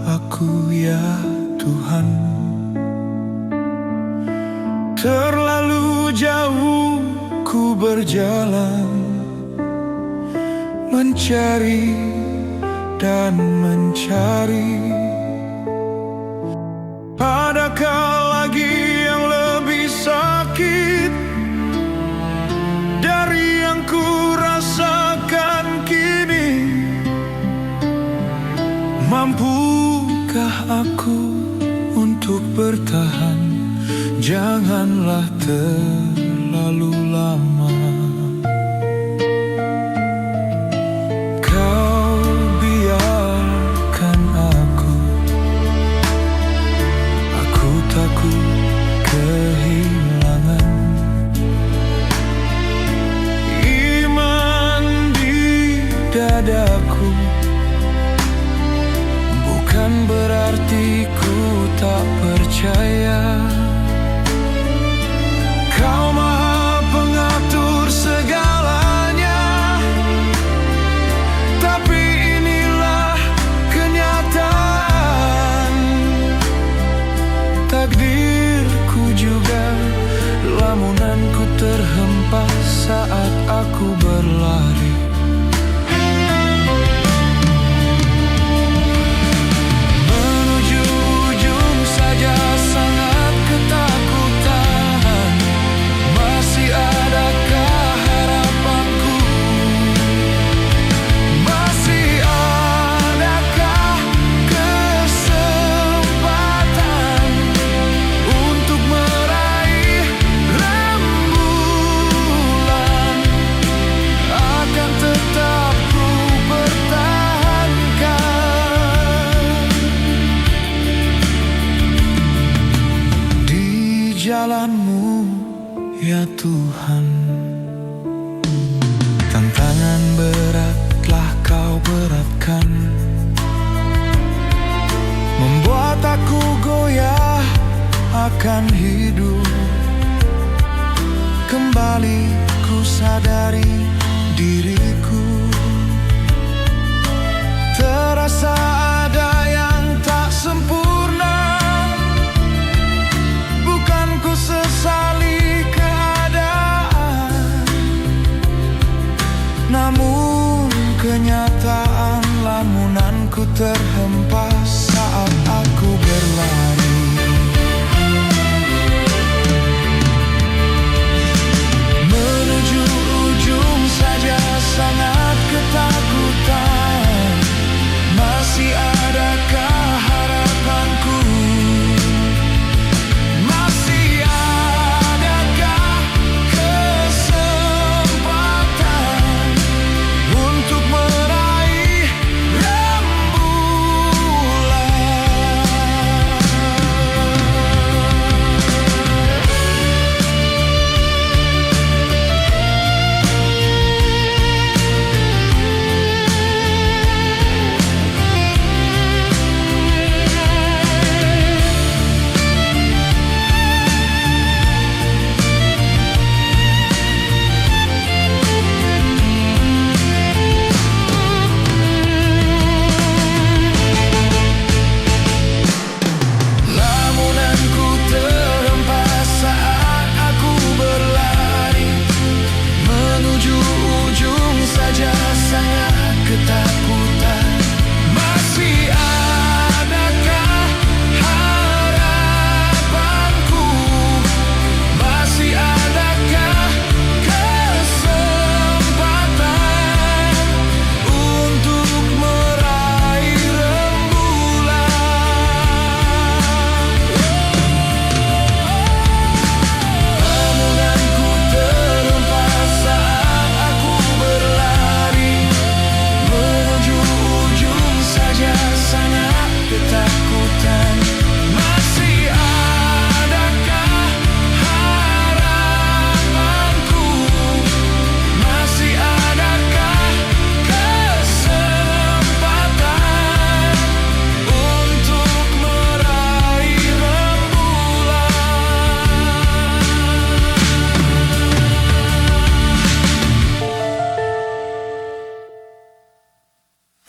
aku ya Tuhan. Terlalu jauh ku berjalan, mencari dan mencari. Adakah lagi yang lebih sakit dari yang ku rasakan kini? Mampukah aku untuk bertahan? Janganlah terlalu lama. Kau biarkan aku takut kehilangan iman di dadaku. Bukan berarti ku tak percaya. Kau Maha Pengatur segalanya, tapi inilah kenyataan. Takdirku juga, lamunanku terhempas saat aku berlari. Jalanmu ya Tuhan, tantangan beratlah kau beratkan, membuat aku goyah akan hidup. Kembali ku sadari diriku, terasa ada yang tak sempurna. Sesali keadaan, namun kenyataan lamunanku terhempas